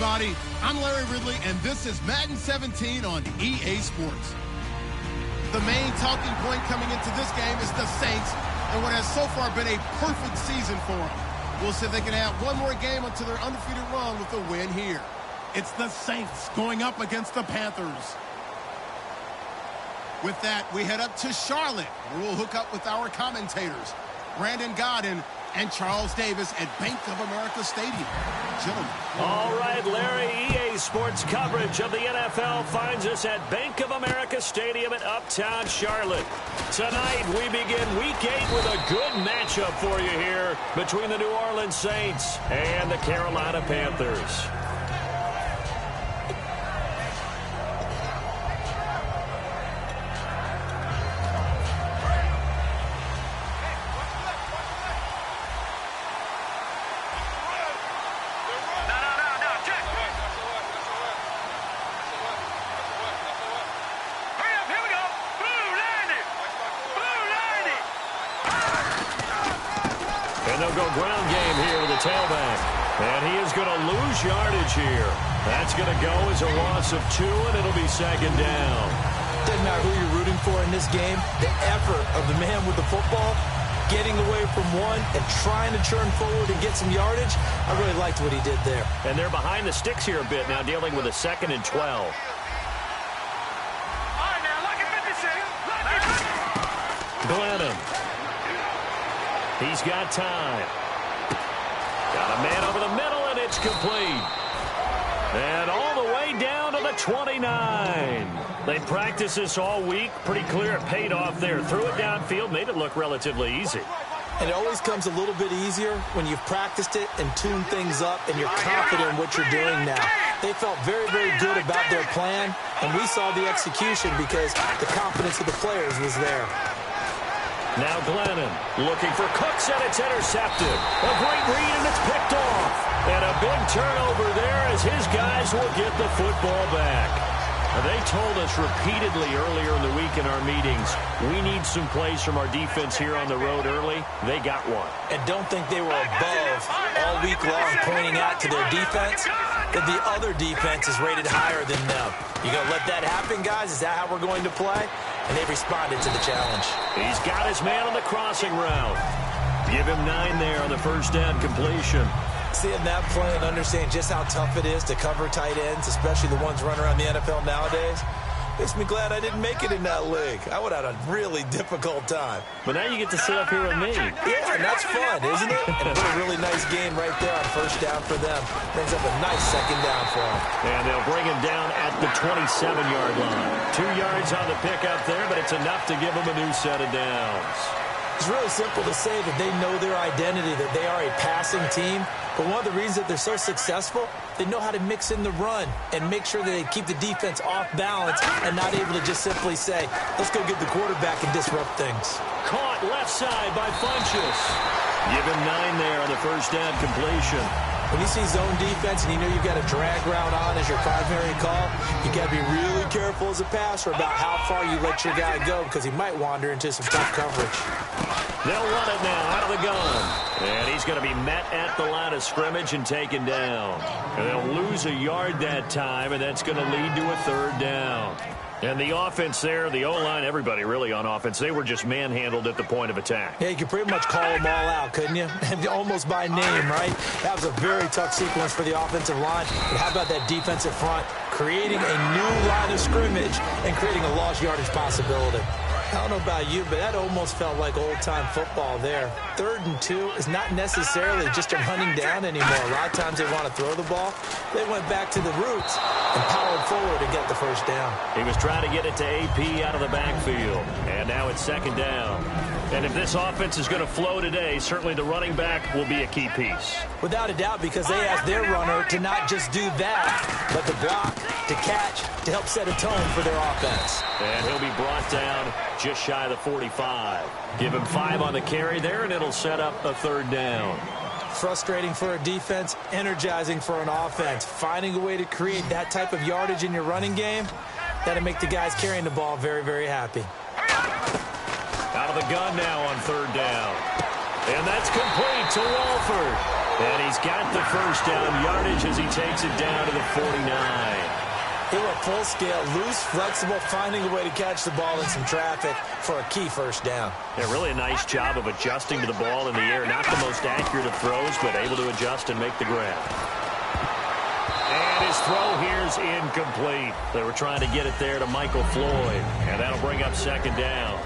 everybody. I'm Larry Ridley, and this is Madden 17 on EA Sports. The main talking point coming into this game is the Saints and what has so far been a perfect season for them. We'll see if they can add one more game onto their undefeated run with a win here. It's the Saints going up against the Panthers. With that, we head up to Charlotte, where we'll hook up with our commentators, Brandon Godden and Charles Davis at Bank of America Stadium. Gentlemen. All right, Larry, EA Sports coverage of the NFL finds us at Bank of America Stadium in Uptown Charlotte. Tonight, we begin Week 8 with a good matchup for you here between the New Orleans Saints and the Carolina Panthers. They'll go ground game here with the tailback. And he is going to lose yardage here. That's going to go as a loss of 2, and it'll be second down. Doesn't matter who you're rooting for in this game. The effort of the man with the football, getting away from one and trying to turn forward and get some yardage, I really liked what he did there. And they're behind the sticks here a bit now, dealing with a 2nd and 12. Glennon. He's got time. Got a man over the middle, and it's complete. And all the way down to the 29. They practiced this all week. Pretty clear it paid off there. Threw it downfield, made it look relatively easy. And it always comes a little bit easier when you've practiced it and tuned things up and you're confident in what you're doing now. They felt very, very good about their plan, and we saw the execution because the confidence of the players was there. Now Glennon looking for Cooks, and it's intercepted. A great read, and it's picked off. And a big turnover there as his guys will get the football back. They told us repeatedly earlier in the week in our meetings, we need some plays from our defense here on the road early. They got one. And don't think they were above all week long pointing out to their defense that the other defense is rated higher than them. You going to let that happen, guys? Is that how we're going to play? And they responded to the challenge. He's got his man on the crossing route. Give him 9 there on the first down completion. Seeing that play and understanding just how tough it is to cover tight ends, especially the ones running around the NFL nowadays, makes me glad I didn't make it in that league. I would have had a really difficult time. But now you get to sit up here with me. Yeah, and that's fun, isn't it? And put a really nice game right there on first down for them. Brings up a nice second down for them. And they'll bring him down at the 27-yard line. 2 yards on the pickup there, but it's enough to give them a new set of downs. It's really simple to say that they know their identity, that they are a passing team. But one of the reasons that they're so successful, they know how to mix in the run and make sure that they keep the defense off balance and not able to just simply say, let's go get the quarterback and disrupt things. Caught left side by Funchess. Give him 9 there on the first down completion. When you see zone defense and you know you've got a drag route on as your primary call, you got to be really careful as a passer about how far you let your guy go because he might wander into some tough coverage. They'll run it now out of the gun. And he's going to be met at the line of scrimmage and taken down. And they'll lose a yard that time, and that's going to lead to a third down. And the offense there, the O-line, everybody really on offense, they were just manhandled at the point of attack. Yeah, you could pretty much call them all out, couldn't you? Almost by name, right? That was a very tough sequence for the offensive line. But how about that defensive front creating a new line of scrimmage and creating a lost yardage possibility? I don't know about you, but that almost felt like old-time football there. 3rd and 2 is not necessarily just a running down anymore. A lot of times they want to throw the ball. They went back to the roots and powered forward to get the first down. He was trying to get it to AP out of the backfield. And now it's second down. And if this offense is going to flow today, certainly the running back will be a key piece. Without a doubt, because they asked their runner to not just do that, but to block, to catch, to help set a tone for their offense. And he'll be brought down just shy of the 45. Give him 5 on the carry there, and it'll set up a third down. Frustrating for a defense, energizing for an offense. Finding a way to create that type of yardage in your running game, that'll make the guys carrying the ball very, very happy. Out of the gun now on third down. And that's complete to Walford. And he's got the first down yardage as he takes it down to the 49. They were full scale, loose, flexible, finding a way to catch the ball in some traffic for a key first down. Yeah, really a nice job of adjusting to the ball in the air. Not the most accurate of throws, but able to adjust and make the grab. And his throw here's incomplete. They were trying to get it there to Michael Floyd. And that'll bring up second down.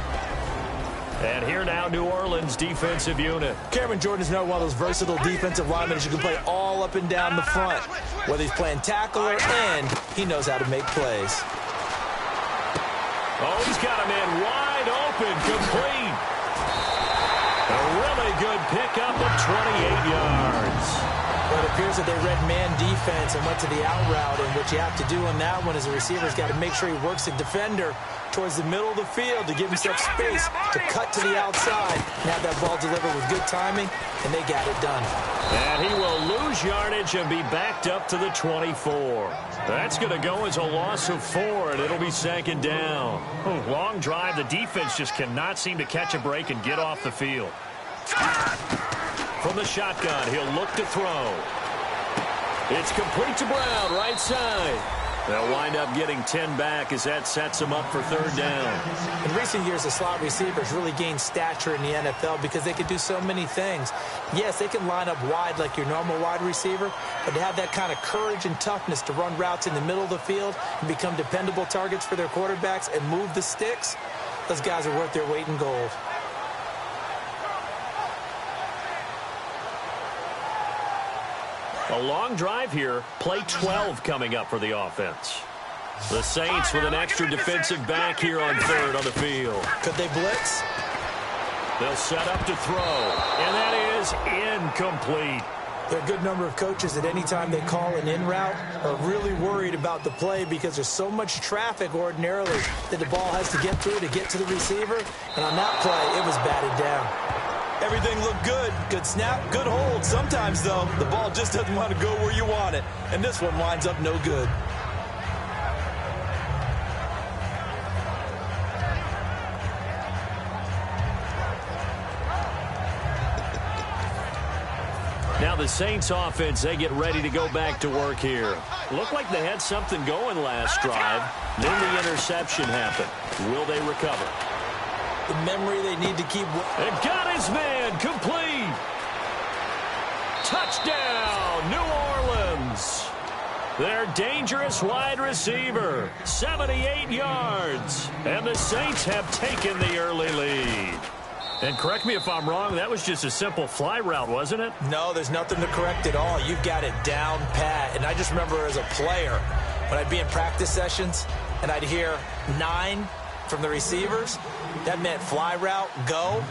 And here now, New Orleans defensive unit. Cameron Jordan is another one of those versatile defensive linemen that you can play all up and down the front. Whether he's playing tackle or end, he knows how to make plays. Oh, he's got a man wide open, complete. A really good pickup of 28 yards. Well, it appears that they read man defense and went to the out route, and what you have to do on that one as a receiver is got to make sure he works the defender towards the middle of the field to give himself space to cut to the outside and have that ball delivered with good timing, and they got it done. And he will lose yardage and be backed up to the 24. That's going to go as a loss of 4, and it'll be second down. Long drive. The defense just cannot seem to catch a break and get off the field. From the shotgun, he'll look to throw. It's complete to Brown, right side. They'll wind up getting 10 back as that sets them up for third down. In recent years, the slot receivers really gained stature in the NFL because they could do so many things. Yes, they can line up wide like your normal wide receiver, but to have that kind of courage and toughness to run routes in the middle of the field and become dependable targets for their quarterbacks and move the sticks, those guys are worth their weight in gold. A long drive here. Play 12 coming up for the offense. The Saints with an extra defensive back here on third on the field. Could they blitz? They'll set up to throw. And that is incomplete. There are a good number of coaches that anytime they call an in route are really worried about the play because there's so much traffic ordinarily that the ball has to get through to get to the receiver. And on that play, it was batted down. Everything looked good. Good snap, good hold. Sometimes, though, the ball just doesn't want to go where you want it. And this one winds up no good. Now the Saints offense, they get ready to go back to work here. Looked like they had something going last drive. Then the interception happened. Will they recover? The memory they need to keep. And got his man complete. Touchdown, New Orleans. Their dangerous wide receiver, 78 yards. And the Saints have taken the early lead. And correct me if I'm wrong, that was just a simple fly route, wasn't it? No, there's nothing to correct at all. You've got it down pat. And I just remember as a player, when I'd be in practice sessions and I'd hear 9 from the receivers, that meant fly route, go,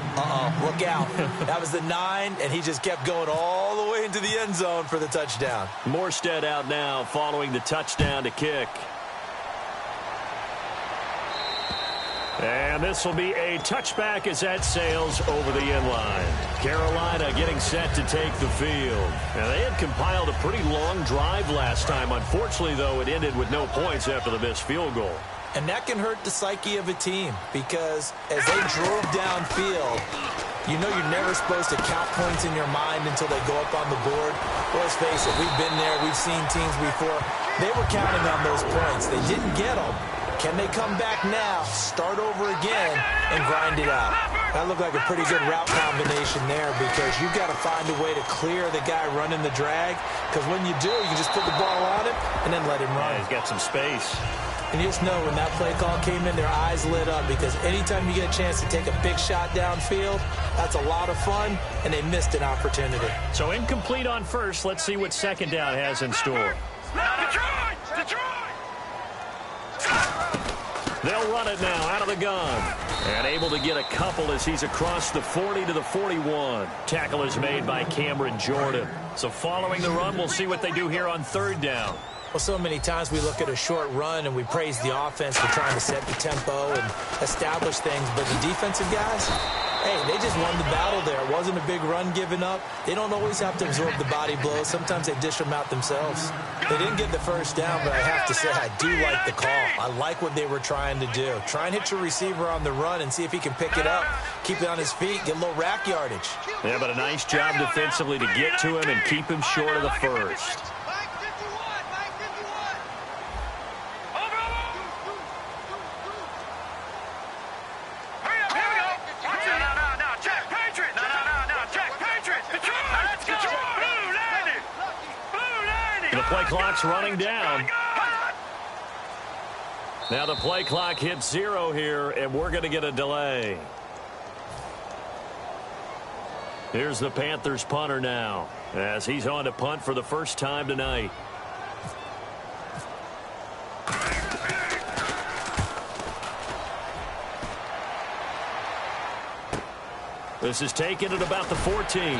look out. That was the 9, and he just kept going all the way into the end zone for the touchdown. Morstead out now following the touchdown to kick. And this will be a touchback as that sails over the end line. Carolina getting set to take the field. And they had compiled a pretty long drive last time. Unfortunately, though, it ended with no points after the missed field goal. And that can hurt the psyche of a team because as they drove downfield, you know you're never supposed to count points in your mind until they go up on the board. Well, let's face it, we've been there. We've seen teams before. They were counting on those points. They didn't get them. Can they come back now, start over again, and grind it out? That looked like a pretty good route combination there because you've got to find a way to clear the guy running the drag because when you do, you just put the ball on him and then let him run. Yeah, he's got some space. And you just know when that play call came in, their eyes lit up because anytime you get a chance to take a big shot downfield, that's a lot of fun, and they missed an opportunity. So incomplete on first. Let's see what second down has in store. Detroit! They'll run it now out of the gun. And able to get a couple as he's across the 40 to the 41. Tackle is made by Cameron Jordan. So following the run, we'll see what they do here on third down. Well, so many times we look at a short run and we praise the offense for trying to set the tempo and establish things. But the defensive guys, hey, they just won the battle there. It wasn't a big run given up. They don't always have to absorb the body blows. Sometimes they dish them out themselves. They didn't get the first down, but I have to say I do like the call. I like what they were trying to do. Try and hit your receiver on the run and see if he can pick it up, keep it on his feet, get a little rack yardage. Yeah, but a nice job defensively to get to him and keep him short of the first. The play clock's running down. Now the play clock hits 0 here, and we're going to get a delay. Here's the Panthers punter now, as he's on to punt for the first time tonight. This is taken at about the 14.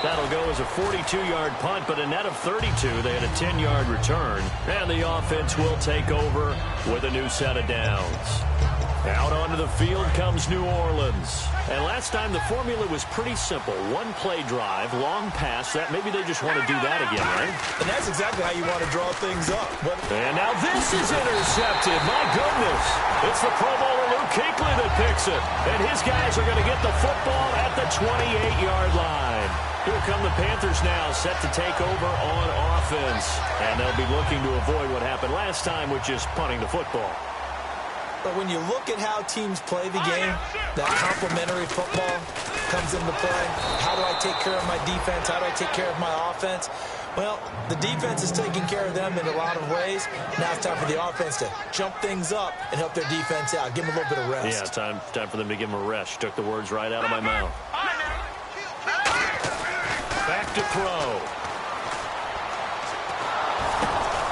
That'll go as a 42-yard punt, but a net of 32. They had a 10-yard return. And the offense will take over with a new set of downs. Out onto the field comes New Orleans. And last time the formula was pretty simple. One play drive, long pass. That maybe they just want to do that again, right? And that's exactly how you want to draw things up. And now this is intercepted. My goodness. It's the Pro Bowler Luke Kuechly that picks it. And his guys are going to get the football at the 28-yard line. Here come the Panthers now, set to take over on offense. And they'll be looking to avoid what happened last time, which is punting the football. But when you look at how teams play the game, that complementary football comes into play. How do I take care of my defense? How do I take care of my offense? Well, the defense is taking care of them in a lot of ways. Now it's time for the offense to jump things up and help their defense out. Give them a little bit of rest. Yeah, time for them to give them a rest. You took the words right out of my mouth. Back to throw.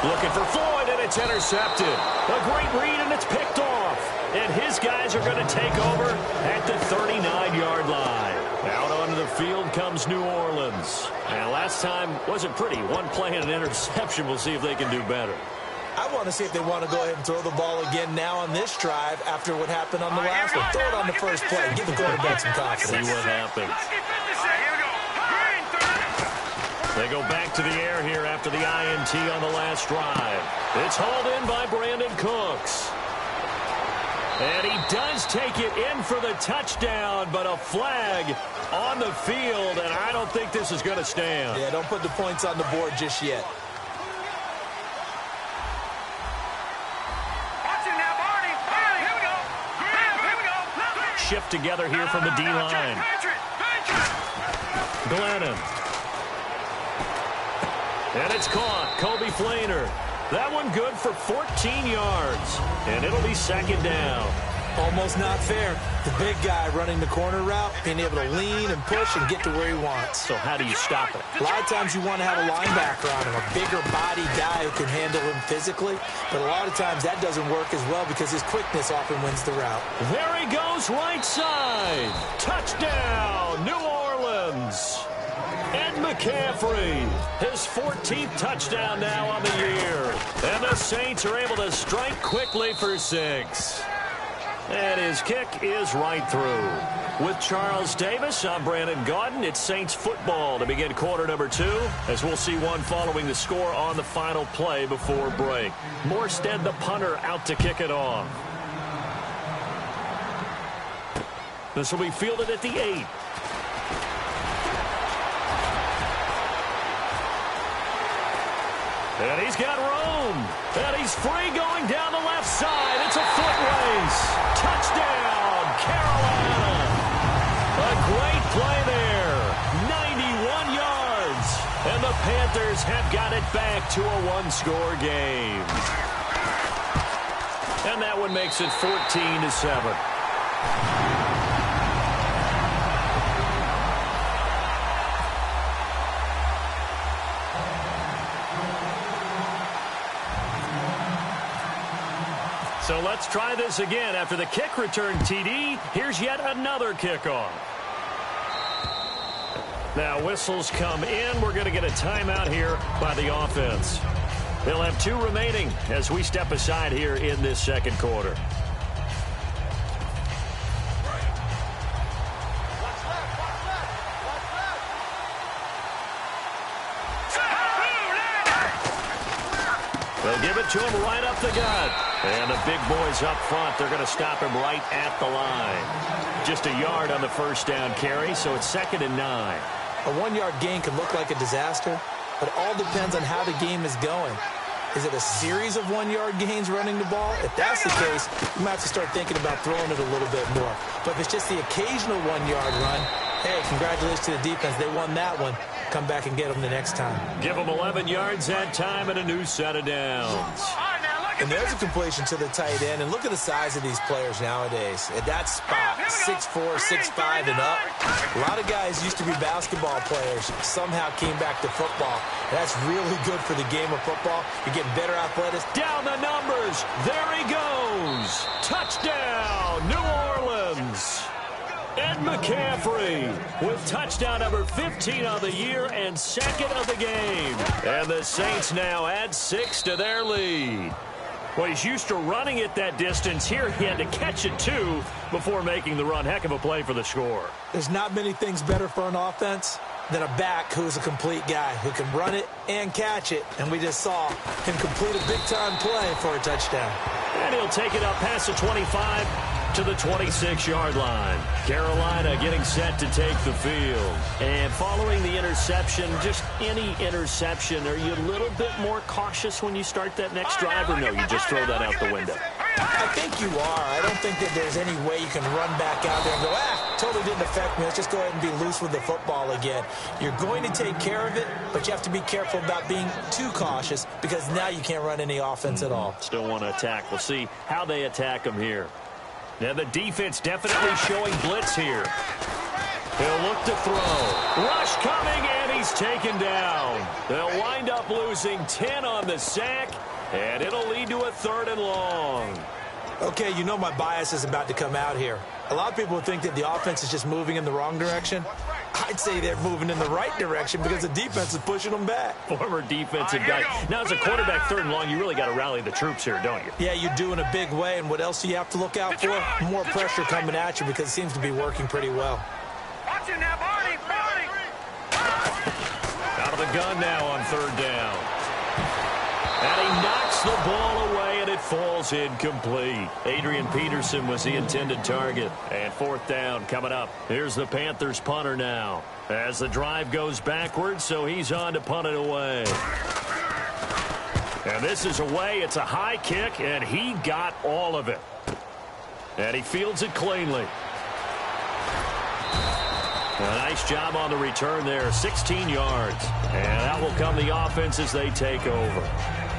Looking for Floyd, and it's intercepted. A great read, and it's picked off. And his guys are going to take over at the 39-yard line. Out onto the the field comes New Orleans. And last time wasn't pretty. One play and an interception. We'll see if they can do better. I want to see if they want to go ahead and throw the ball again now on this drive after what happened on the last one. Throw it on the first play. Give the quarterback some confidence. See what happens. They go back to the air here after the INT on the last drive. It's hauled in by Brandon Cooks. And he does take it in for the touchdown, but a flag on the field, and I don't think this is going to stand. Yeah, don't put the points on the board just yet. Shift together here from the D-line. Glennon. And it's caught. Kobe Flainer. That one good for 14 yards. And it'll be second down. Almost not fair. The big guy running the corner route, being able to lean and push and get to where he wants. So how do you stop it? A lot of times you want to have a linebacker on him, a bigger body guy who can handle him physically. But a lot of times that doesn't work as well because his quickness often wins the route. There he goes, right side. Touchdown, New Orleans. Ed McCaffrey, his 14th touchdown now on the year. And the Saints are able to strike quickly for 6. And his kick is right through. With Charles Davis, I'm Brandon Gaudin. It's Saints football to begin quarter number 2, as we'll see one following the score on the final play before break. Morstead, the punter, out to kick it off. This will be fielded at the 8. And he's got room. And he's free going down the left side. It's a foot race. Touchdown, Carolina. A great play there. 91 yards. And the Panthers have got it back to a one-score game. And that one makes it 14-7. So let's try this again. After the kick return TD, here's yet another kickoff. Now whistles come in. We're going to get a timeout here by the offense. They'll have 2 remaining as we step aside here in this second quarter. They'll give it to him right up the gut. And the big boys up front, they're going to stop him right at the line. Just a yard on the first down carry, so it's 2nd and 9. A 1-yard gain can look like a disaster, but it all depends on how the game is going. Is it a series of 1-yard gains running the ball? If that's the case, you might have to start thinking about throwing it a little bit more. But if it's just the occasional 1-yard run, hey, congratulations to the defense. They won that one. Come back and get them the next time. Give them 11 yards that time and a new set of downs. And there's a completion to the tight end. And look at the size of these players nowadays. At that spot, 6'4", 6'5", and up. A lot of guys used to be basketball players, somehow came back to football. And that's really good for the game of football. You're getting better athletics. Down the numbers. There he goes. Touchdown, New Orleans. Ed McCaffrey with touchdown number 15 of the year and 2nd of the game. And the Saints now add 6 to their lead. Well, he's used to running it that distance. Here he had to catch it, too, before making the run. Heck of a play for the score. There's not many things better for an offense than a back who's a complete guy who can run it and catch it. And we just saw him complete a big-time play for a touchdown. And he'll take it up past the 25 to the 26-yard line. Carolina getting set to take the field. And following the interception, just any interception, are you a little bit more cautious when you start that next drive, or no, you just throw that out the window? I think you are. I don't think that there's any way you can run back out there and go, totally didn't affect me. Let's just go ahead and be loose with the football again. You're going to take care of it, but you have to be careful about being too cautious because now you can't run any offense at all. Still want to attack. We'll see how they attack them here. Now the defense definitely showing blitz here. He'll look to throw. Rush coming, and he's taken down. They'll wind up losing 10 on the sack, and it'll lead to a 3rd and long. Okay, you know my bias is about to come out here. A lot of people think that the offense is just moving in the wrong direction. I'd say they're moving in the right direction because the defense is pushing them back. Former defensive guy. Now, as a quarterback, 3rd and long, you really got to rally the troops here, don't you? Yeah, you do in a big way. And what else do you have to look out for? More pressure coming at you because it seems to be working pretty well. Watch him now, Barney. Out of the gun now on 3rd down. And he knocks the ball away, and it falls incomplete. Adrian Peterson was the intended target. And 4th down coming up. Here's the Panthers punter now. As the drive goes backwards, so he's on to punt it away. And this is away. It's a high kick, and he got all of it. And he fields it cleanly. A nice job on the return there, 16 yards. And that will come the offense as they take over.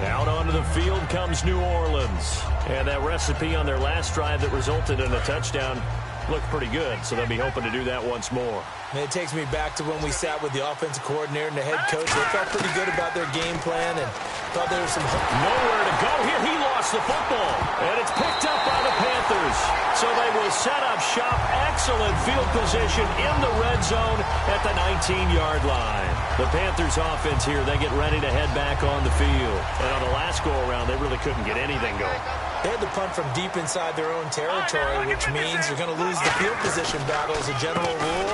Out onto the field comes New Orleans. And that recipe on their last drive that resulted in a touchdown looked pretty good, so they'll be hoping to do that once more. And it takes me back to when we sat with the offensive coordinator and the head coach. They felt pretty good about their game plan and thought there was some hope. Nowhere to go here. He lost the football, and it's picked up by the Panthers. So they will set up shop. Excellent field position in the red zone at the 19-yard line. The Panthers offense here, they get ready to head back on the field. And on the last go-around, they really couldn't get anything going. They had to punt from deep inside their own territory, which means you're going to lose the field position battle as a general rule.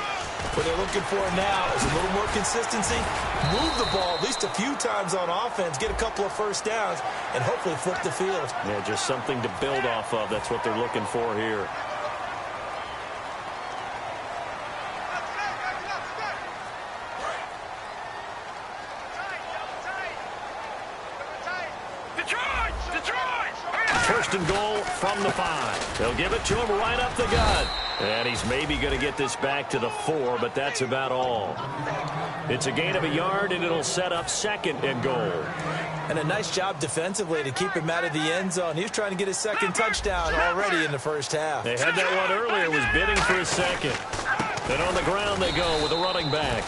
What they're looking for now is a little more consistency, move the ball at least a few times on offense, get a couple of 1st downs, and hopefully flip the field. Yeah, just something to build off of. That's what they're looking for here. First and goal from the 5. They'll give it to him right up the gut. And he's maybe going to get this back to the 4, but that's about all. It's a gain of a yard, and it'll set up 2nd and goal. And a nice job defensively to keep him out of the end zone. He was trying to get his 2nd touchdown already in the 1st half. They had that one earlier, was bidding for his 2nd. And on the ground they go with a running back.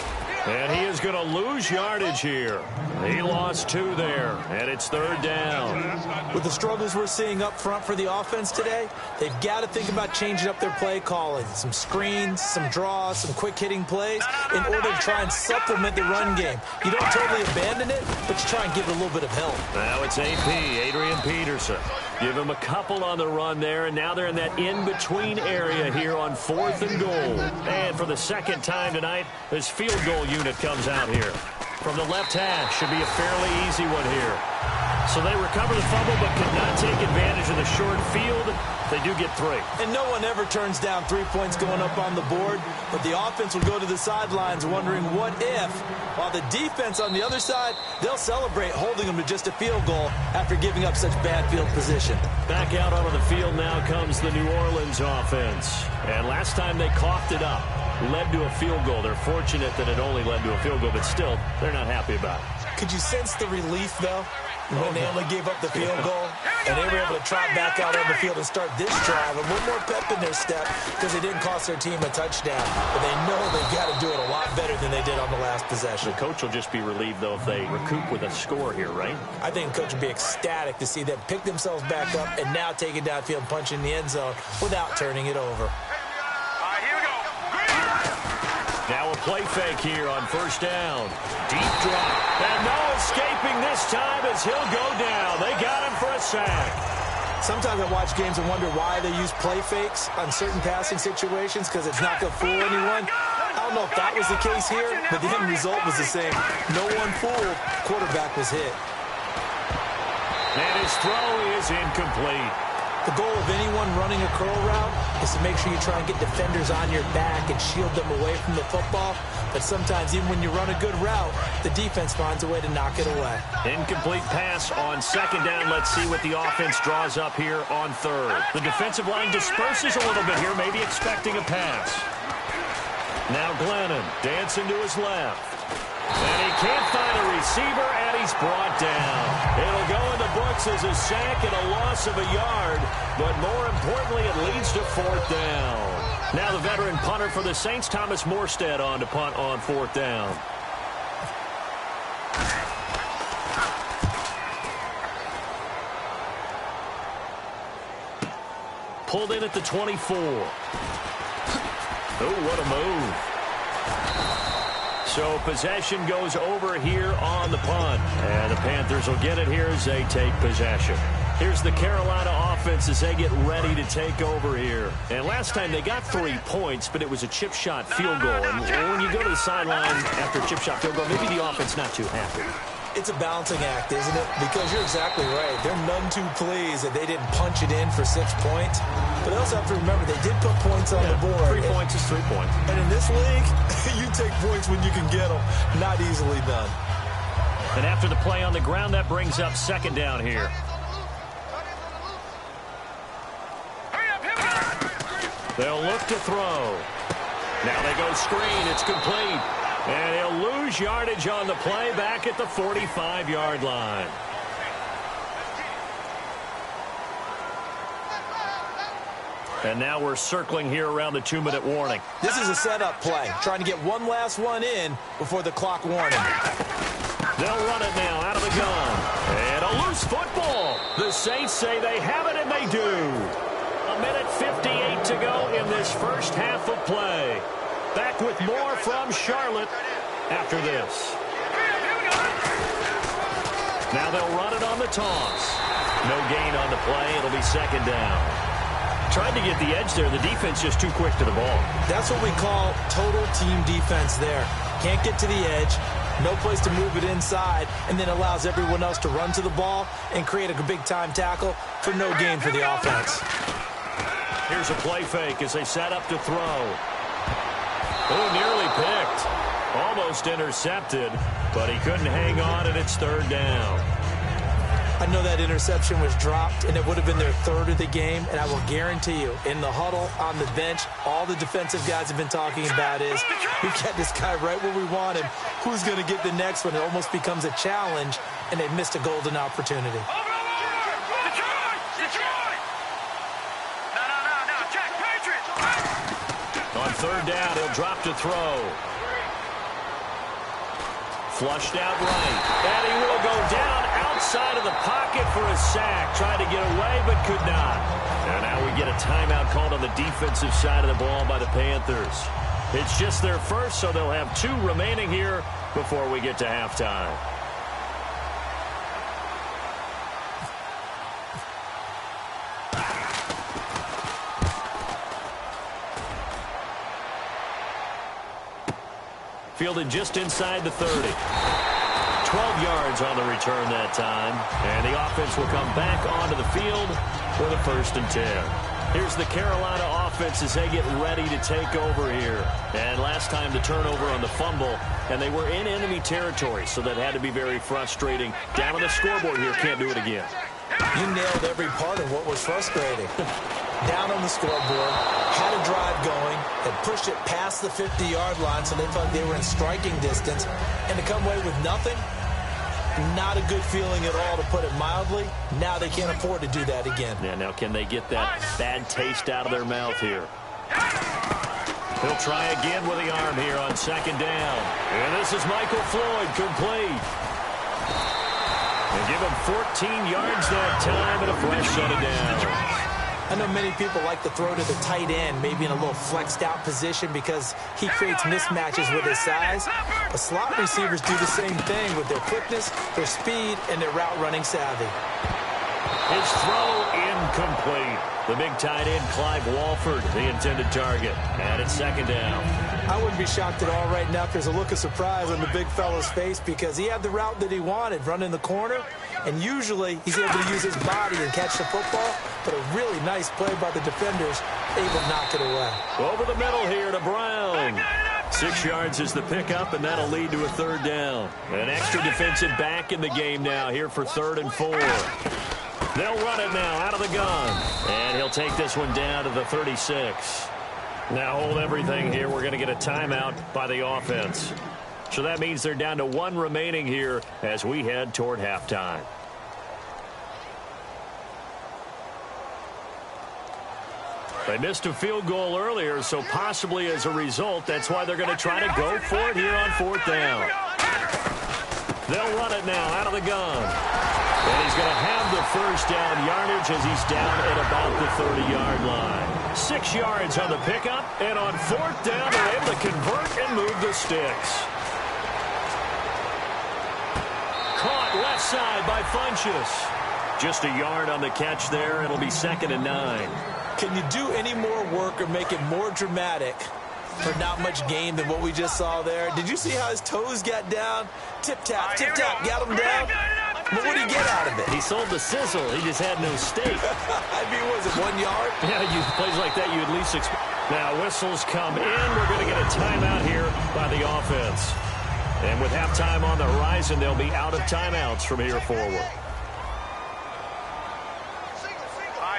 And he is going to lose yardage here. He lost 2 there, and it's 3rd down. With the struggles we're seeing up front for the offense today, they've got to think about changing up their play calling. Some screens, some draws, some quick-hitting plays in order to try and supplement the run game. You don't totally abandon it, but you try and give it a little bit of help. Now it's AP, Adrian Peterson. Give him a couple on the run there, and now they're in that in-between area here on 4th and goal. And for the 2nd time tonight, this field goal unit comes out here. From the left half, should be a fairly easy one here. So they recover the fumble, but could not take advantage of the short field. They do get 3. And no one ever turns down 3 points going up on the board, but the offense will go to the sidelines wondering what if, while the defense on the other side, they'll celebrate holding them to just a field goal after giving up such bad field position. Back out onto the field now comes the New Orleans offense. And last time they coughed it up, led to a field goal. They're fortunate that it only led to a field goal, but still, they're not happy about it. Could you sense the relief, though, when they only gave up the field goal and they were able to trot back out on the field and start this drive and one more pep in their step because they didn't cost their team a touchdown, but they know they've got to do it a lot better than they did on the last possession. The coach will just be relieved, though, if they recoup with a score here, right? I think the coach would be ecstatic to see them pick themselves back up and now take it downfield and punch in the end zone without turning it over. Now a play fake here on 1st down. Deep drop. And no escaping this time as he'll go down. They got him for a sack. Sometimes I watch games and wonder why they use play fakes on certain passing situations because it's not going to fool anyone. I don't know if that was the case here, but the end result was the same. No one fooled. Quarterback was hit. And his throw is incomplete. The goal of anyone running a curl route is to make sure you try and get defenders on your back and shield them away from the football. But sometimes, even when you run a good route, the defense finds a way to knock it away. Incomplete pass on 2nd down. Let's see what the offense draws up here on 3rd. The defensive line disperses a little bit here, maybe expecting a pass. Now Glennon dancing to his left. And he can't find a receiver, and he's brought down. It'll go in the books as a sack and a loss of a yard, but more importantly, it leads to 4th down. Now the veteran punter for the Saints, Thomas Morstead, on to punt on 4th down. Pulled in at the 24. Oh, what a move. So possession goes over here on the punt. And the Panthers will get it here as they take possession. Here's the Carolina offense as they get ready to take over here. And last time they got 3 points, but it was a chip shot field goal. And when you go to the sideline after a chip shot field goal, maybe the offense not too happy. It's a balancing act, isn't it? Because you're exactly right. They're none too pleased that they didn't punch it in for 6 points. But they also have to remember they did put points on the board. 3 points is 3 points. And in this league, you take points when you can get them. Not easily done. And after the play on the ground, that brings up second down here. They'll look to throw. Now they go screen. It's complete. And he'll lose yardage on the play back at the 45-yard line. And now we're circling here around the 2-minute warning. This is a setup play, trying to get one last one in before the clock warning. They'll run it now out of the gun. And a loose football. The Saints say they have it, and they do. 1:58 to go in this first half of play. Back with more from Charlotte after this. Now they'll run it on the toss. No gain on the play. It'll be second down. Tried to get the edge there. The defense just too quick to the ball. That's what we call total team defense there. Can't get to the edge. No place to move it inside, and then allows everyone else to run to the ball and create a big-time tackle for no gain for the offense. Here's a play fake as they set up to throw. Oh, nearly picked. Almost intercepted, but he couldn't hang on, and it's third down. I know that interception was dropped, and it would have been their third of the game, and I will guarantee you, in the huddle, on the bench, all the defensive guys have been talking about is, we got this guy right where we want him. Who's going to get the next one? It almost becomes a challenge, and they missed a golden opportunity. On third down, he'll drop to throw. Flushed out right. And he will go down outside of the pocket for a sack. Tried to get away, but could not. And now we get a timeout called on the defensive side of the ball by the Panthers. It's just their first, so they'll have 2 remaining here before we get to halftime. Fielded just inside the 30. 12 yards on the return that time. And the offense will come back onto the field for the 1st and 10. Here's the Carolina offense as they get ready to take over here. And last time the turnover on the fumble, and they were in enemy territory, so that had to be very frustrating. Down on the scoreboard here, can't do it again. You nailed every part of what was frustrating. Down on the scoreboard, had a drive going, had pushed it past the 50-yard line, so they thought they were in striking distance, and to come away with nothing, not a good feeling at all, to put it mildly. Now they can't afford to do that again. Yeah, now can they get that bad taste out of their mouth here? He'll try again with the arm here on second down. And this is Michael Floyd, complete. And give him 14 yards that time and a fresh set of downs. I know many people like to throw to the tight end, maybe in a little flexed out position because he creates mismatches with his size. But slot receivers do the same thing with their quickness, their speed, and their route running savvy. His throw incomplete. The big tight end, Clive Walford, the intended target. And it's second down. I wouldn't be shocked at all right now if there's a look of surprise on the big fella's face because he had the route that he wanted, running the corner. And usually he's able to use his body and catch the football. But a really nice play by the defenders, able to knock it away. Over the middle here to Brown. 6 yards is the pickup, and that'll lead to a third down. An extra defensive back in the game now here for 3rd and 4. They'll run it now out of the gun. And he'll take this one down to the 36. Now hold everything here. We're going to get a timeout by the offense. So that means they're down to 1 remaining here as we head toward halftime. They missed a field goal earlier, so possibly as a result, that's why they're going to try to go for it here on 4th down. They'll run it now out of the gun. And he's going to have the first down yardage as he's down at about the 30-yard line. 6 yards on the pickup, and on 4th down, they're able to convert and move the sticks. Caught left side by Funchess. Just a yard on the catch there. It'll be 2nd and 9. Can you do any more work or make it more dramatic for not much gain than what we just saw there? Did you see how his toes got down? Tip-tap, got him down. But what did he get out of it? He sold the sizzle. He just had no steak. I mean, was it 1 yard? Yeah, plays like that, you at least expect. Now, whistles come in. We're going to get a timeout here by the offense. And with halftime on the horizon, they'll be out of timeouts from here forward.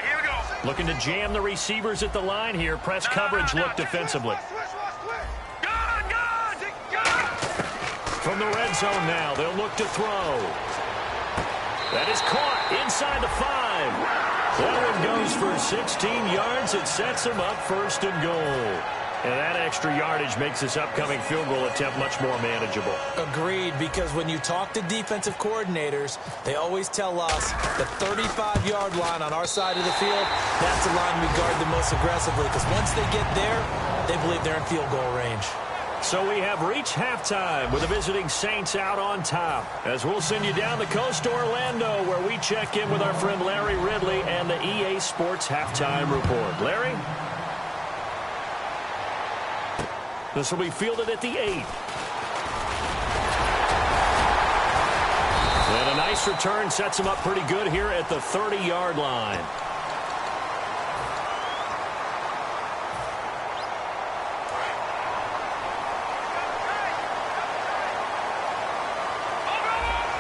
Here we go. Looking to jam the receivers at the line here. Press coverage look defensively. From the red zone now, they'll look to throw. That is caught inside the 5. That one goes for 16 yards. It sets them up 1st and goal. And that extra yardage makes this upcoming field goal attempt much more manageable. Agreed, because when you talk to defensive coordinators, they always tell us the 35-yard line on our side of the field, that's the line we guard the most aggressively, because once they get there, they believe they're in field goal range. So we have reached halftime with the visiting Saints out on top. As we'll send you down the coast to Orlando, where we check in with our friend Larry Ridley and the EA Sports Halftime Report. Larry? This will be fielded at the 8. And a nice return sets him up pretty good here at the 30-yard line.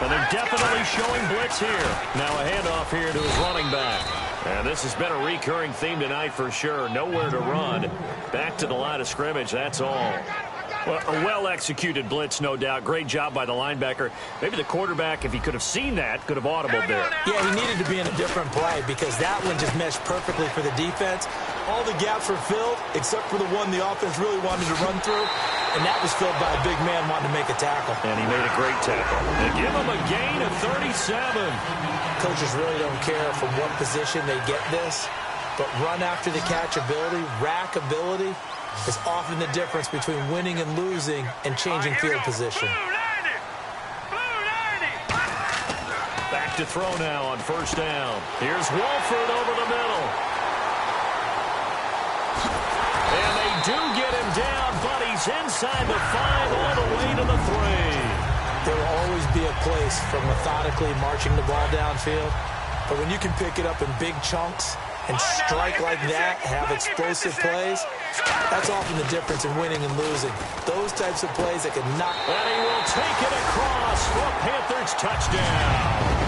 And they're definitely showing blitz here. Now a handoff here to his running back. And this has been a recurring theme tonight for sure. Nowhere to run. Back to the line of scrimmage, that's all. Well, a well-executed blitz, no doubt. Great job by the linebacker. Maybe the quarterback, if he could have seen that, could have audibled there. Yeah, he needed to be in a different play because that one just meshed perfectly for the defense. All the gaps were filled except for the one the offense really wanted to run through, and that was filled by a big man wanting to make a tackle. And he made a great tackle. And give him a gain of 37. Coaches really don't care from what position they get this, but run after the catch ability, rack ability, is often the difference between winning and losing and changing field position. Back to throw now on 1st down. Here's Wolford over the middle. And they do get him down, but he's inside the 5 all the way to the 3. There will always be a place for methodically marching the ball downfield, but when you can pick it up in big chunks and strike like that, have explosive plays, that's often the difference in winning and losing. Those types of plays that can knock. And he will take it across for a Panthers touchdown.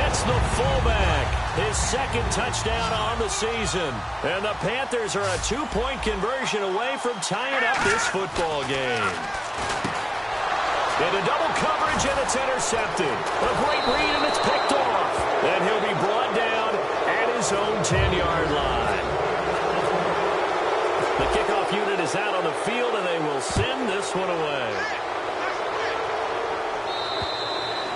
It's the fullback, his 2nd touchdown on the season. And the Panthers are a 2-point conversion away from tying up this football game. Into double coverage, and it's intercepted. A great read, and it's picked off. And he'll be brought down at his own 10-yard line. The kickoff unit is out on the field, and they will send this one away.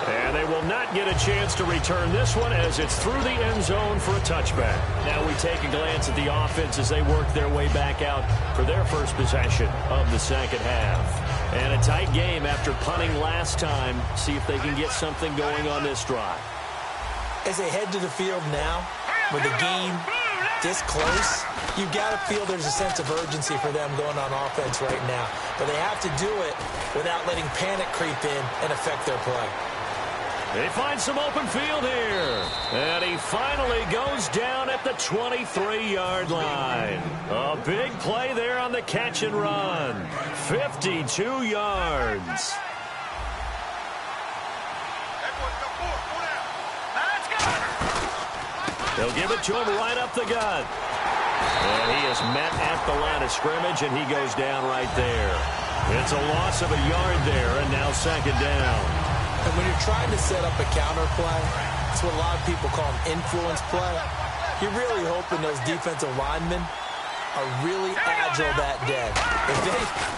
And they will not get a chance to return this one as it's through the end zone for a touchback. Now we take a glance at the offense as they work their way back out for their first possession of the second half. And a tight game after punting last time. See if they can get something going on this drive. As they head to the field now, with the game this close, you've got to feel there's a sense of urgency for them going on offense right now. But they have to do it without letting panic creep in and affect their play. They find some open field here. And he finally goes down at the 23-yard line. A big play there on the catch and run. 52 yards. They'll give it to him right up the gut. And he is met at the line of scrimmage, and he goes down right there. It's a loss of a yard there, and now 2nd down. And when you're trying to set up a counter play, it's what a lot of people call an influence play. You're really hoping those defensive linemen are really agile that day.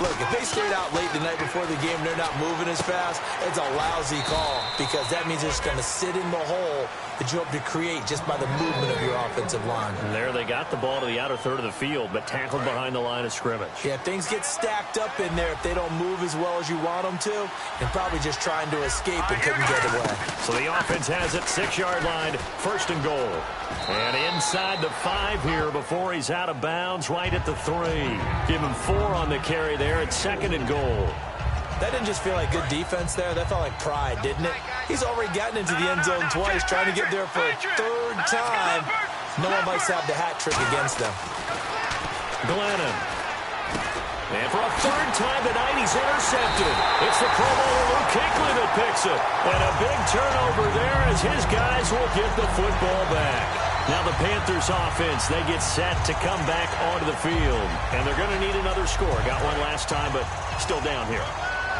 If they stayed out late the night before the game, they're not moving as fast, it's a lousy call because that means they're just going to sit in the hole that you hope to create just by the movement of your offensive line. And there they got the ball to the outer third of the field, but tackled behind the line of scrimmage. Yeah, things get stacked up in there if they don't move as well as you want them to, and probably just trying to escape and couldn't get away. So the offense has it, 6-yard line, 1st and goal. And inside the 5 here before he's out of bounds, right at the 3. Give him 4 on the carry there at 2nd and goal. That didn't just feel like good defense there. That felt like pride, didn't it? He's already gotten into the end zone twice, trying to get there for a 3rd time. No one likes to have the hat trick against them. Glennon. And for a 3rd time tonight, he's intercepted. It's the Pro Bowler Luke Kuechly that picks it. And a big turnover there as his guys will get the football back. Now the Panthers offense, they get set to come back onto the field. And they're going to need another score. Got one last time, but still down here.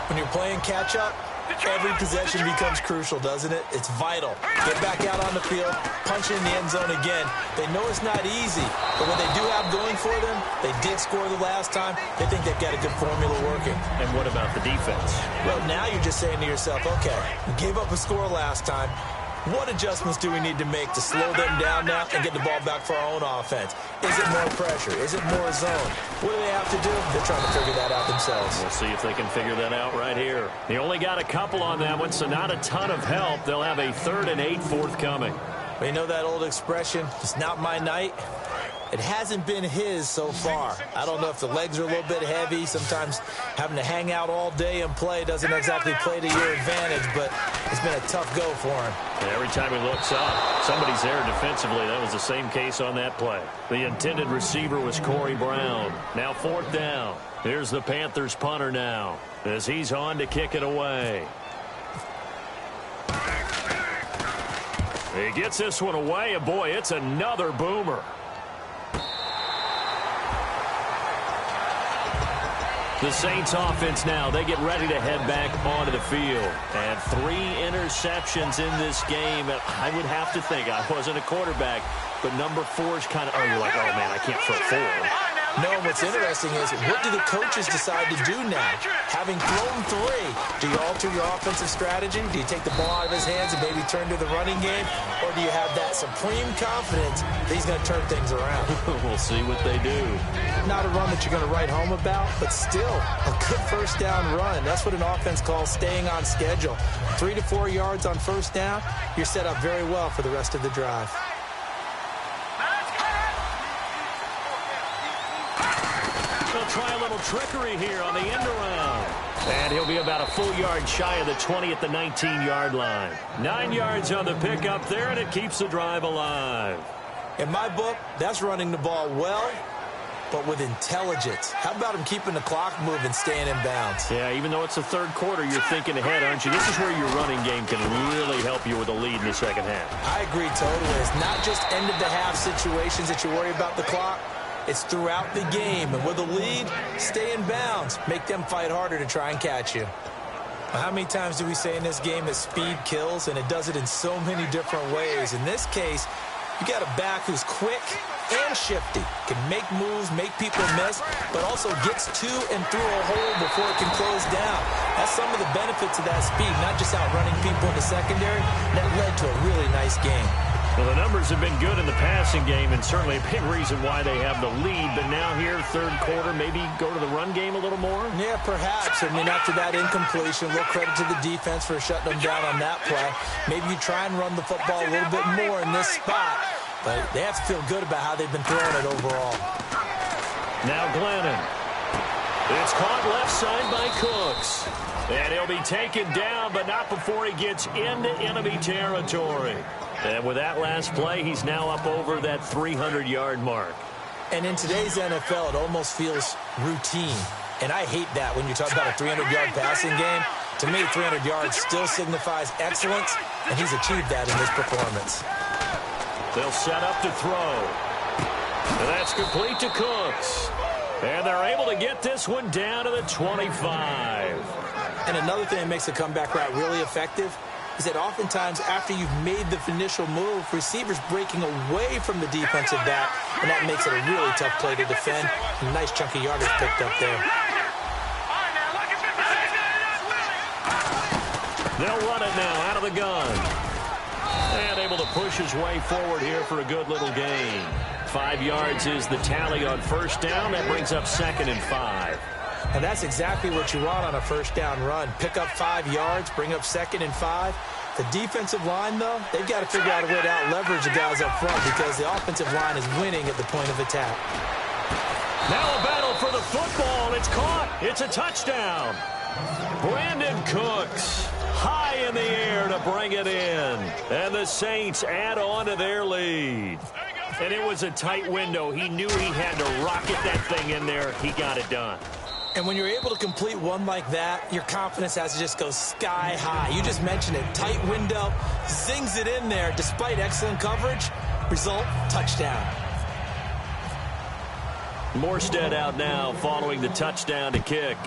When you're playing catch-up, every possession becomes crucial, doesn't it? It's vital. Get back out on the field, punch in the end zone again. They know it's not easy, but what they do have going for them, they did score the last time. They think they've got a good formula working. And what about the defense? Well, now you're just saying to yourself, okay, we gave up a score last time. What adjustments do we need to make to slow them down now and get the ball back for our own offense? Is it more pressure? Is it more zone? What do they have to do? They're trying to figure that out themselves. We'll see if they can figure that out right here. They only got a couple on that one, so not a ton of help. They'll have a 3rd and 8 forthcoming. Well, you know that old expression, it's not my night? It hasn't been his so far. I don't know if the legs are a little bit heavy. Sometimes having to hang out all day and play doesn't exactly play to your advantage, but it's been a tough go for him. And every time he looks up, somebody's there defensively. That was the same case on that play. The intended receiver was Corey Brown. Now 4th down. Here's the Panthers punter now as he's on to kick it away. He gets this one away, and boy, it's another boomer. The Saints offense now, they get ready to head back onto the field. And 3 interceptions in this game. I would have to think, I wasn't a quarterback, but number 4 is kind of, you're like, oh man, I can't throw 4. No, what's interesting is, what do the coaches decide to do now? Having thrown 3, do you alter your offensive strategy? Do you take the ball out of his hands and maybe turn to the running game? Or do you have that supreme confidence that he's going to turn things around? We'll see what they do. Not a run that you're going to write home about, but still a good 1st down run. That's what an offense calls staying on schedule. 3 to 4 yards on 1st down, you're set up very well for the rest of the drive. They'll try a little trickery here on the end around. And he'll be about a full yard shy of the 20 at the 19-yard line. 9 yards on the pickup there, and it keeps the drive alive. In my book, that's running the ball well, but with intelligence. How about him keeping the clock moving, staying in bounds? Yeah, even though it's the 3rd quarter, you're thinking ahead, aren't you? This is where your running game can really help you with a lead in the 2nd half. I agree totally. It's not just end-of-the-half situations that you worry about the clock. It's throughout the game. And with a lead, stay in bounds. Make them fight harder to try and catch you. Well, how many times do we say in this game that speed kills? And it does it in so many different ways. In this case, you got a back who's quick and shifty. Can make moves, make people miss, but also gets to and through a hole before it can close down. That's some of the benefits of that speed, not just outrunning people in the secondary. That led to a really nice game. Well, the numbers have been good in the passing game, and certainly a big reason why they have the lead. But now here, 3rd quarter, maybe go to the run game a little more? Yeah, perhaps. I mean, after that incompletion, a little credit to the defense for shutting them down on that play. Maybe you try and run the football a little bit more in this spot. But they have to feel good about how they've been throwing it overall. Now Glennon. It's caught left side by Cooks. And he'll be taken down, but not before he gets into enemy territory. And with that last play, he's now up over that 300-yard mark. And in today's NFL, it almost feels routine. And I hate that when you talk about a 300-yard passing game. To me, 300 yards still signifies excellence, and he's achieved that in this performance. They'll set up to throw. And that's complete to Cooks. And they're able to get this one down to the 25. And another thing that makes the comeback route really effective is that oftentimes after you've made the initial move, receivers breaking away from the defensive back, and that makes it a really tough play to defend. A nice chunk of yardage picked up there. They'll run it now out of the gun. And able to push his way forward here for a good little gain. 5 yards is the tally on first down. That brings up 2nd and 5. And that's exactly what you want on a first down run. Pick up 5 yards, bring up 2nd and 5. The defensive line, though, they've got to figure out a way to out-leverage the guys up front because the offensive line is winning at the point of attack. Now a battle for the football, and it's caught. It's a touchdown. Brandon Cooks high in the air to bring it in. And the Saints add on to their lead. And it was a tight window. He knew he had to rocket that thing in there. He got it done. And when you're able to complete one like that, your confidence has to just go sky high. You just mentioned it. Tight window, zings it in there despite excellent coverage. Result, touchdown. Morstead out now following the touchdown to kick.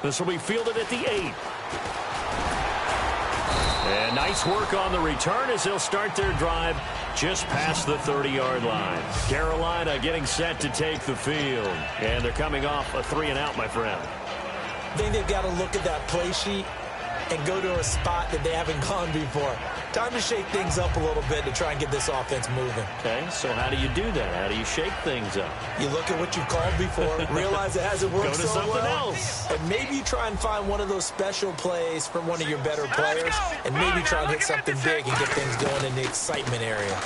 This will be fielded at the 8. And nice work on the return as they'll start their drive just past the 30-yard line. Carolina getting set to take the field. And they're coming off a 3-and-out, my friend. I think they've got to look at that play sheet and go to a spot that they haven't gone before. Time to shake things up a little bit to try and get this offense moving. Okay, so how do you do that? How do you shake things up? You look at what you've called before, realize it hasn't worked Go to so something well, else. and maybe try and find one of those special plays from one of your better players, and maybe try and hit something big and get things going in the excitement area.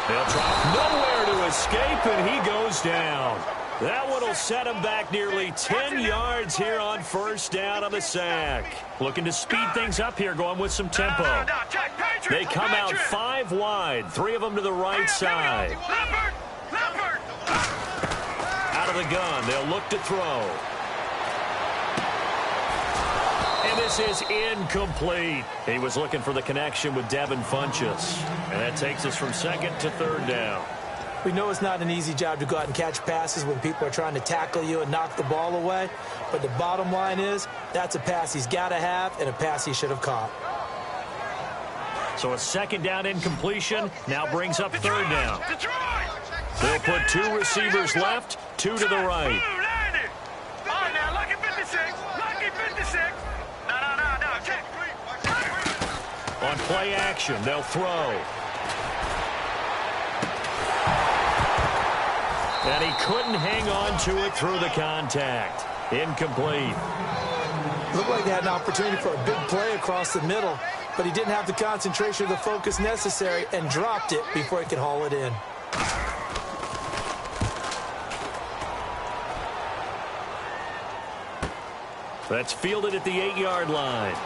They'll try nowhere to escape, and he goes down. That one will set him back nearly 10 yards here on first down on the sack. Looking to speed things up here, going with some tempo. They come out 5 wide, 3 of them to the right side. Out of the gun, they'll look to throw. And this is incomplete. He was looking for the connection with Devin Funchess. And that takes us from 2nd to 3rd down. We know it's not an easy job to go out and catch passes when people are trying to tackle you and knock the ball away. But the bottom line is, that's a pass he's got to have and a pass he should have caught. So a 2nd down incompletion now brings up 3rd down. They'll put 2 receivers left, 2 to the right. On play action, they'll throw. And he couldn't hang on to it through the contact. Incomplete. Looked like they had an opportunity for a big play across the middle, but he didn't have the concentration or the focus necessary and dropped it before he could haul it in. That's fielded at the 8-yard line.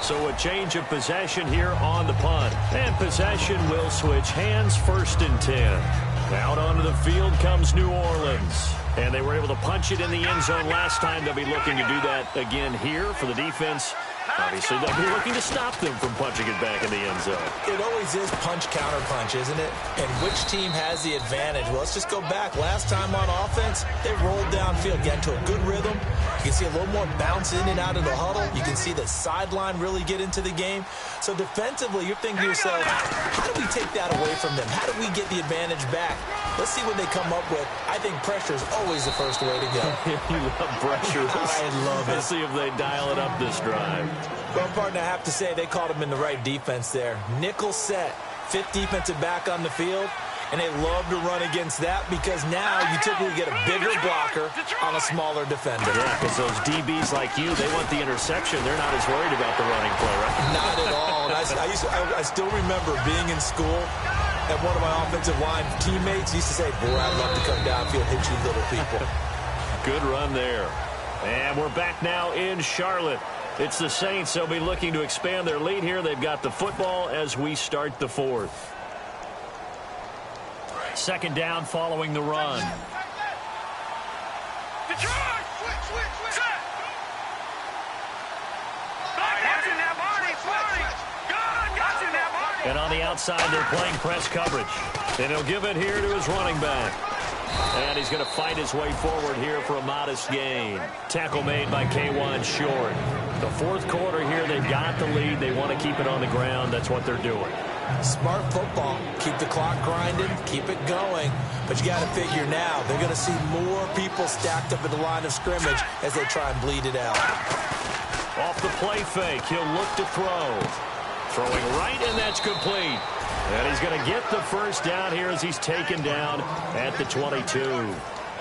So a change of possession here on the punt. And possession will switch hands, 1st and 10. Out onto the field comes New Orleans. And they were able to punch it in the end zone last time. They'll be looking to do that again here for the defense. Obviously, they'll be looking to stop them from punching it back in the end zone. It always is punch-counter-punch, isn't it? And which team has the advantage? Well, let's just go back. Last time on offense, they rolled downfield, get into a good rhythm. You can see a little more bounce in and out of the huddle. You can see the sideline really get into the game. So defensively, you're thinking to yourself, how do we take that away from them? How do we get the advantage back? Let's see what they come up with. I think pressure is always the first way to go. You love pressure. I love it. Let's see if they dial it up this drive. Well, partner, I have to say they caught him in the right defense there. Nickel set, 5th defensive back on the field, and they love to run against that because now you typically get a bigger blocker on a smaller defender. Yeah, because those DBs like you, they want the interception. They're not as worried about the running play, right? Not at all. And I still remember being in school, and one of my offensive line teammates used to say, boy, I'd love to come downfield and hit you little people. Good run there. And we're back now in Charlotte. It's the Saints. They'll be looking to expand their lead here. They've got the football as we start the 4th. 2nd down following the run. And on the outside, they're playing press coverage. And he'll give it here to his running back. And he's going to fight his way forward here for a modest gain. Tackle made by K1 Short. The fourth quarter here, they've got the lead. They want to keep it on the ground. That's what they're doing. Smart football. Keep the clock grinding. Keep it going. But you got to figure now, they're going to see more people stacked up at the line of scrimmage as they try and bleed it out. Off the play fake, he'll look to throw. Throwing right, and that's complete. And he's going to get the first down here as he's taken down at the 22.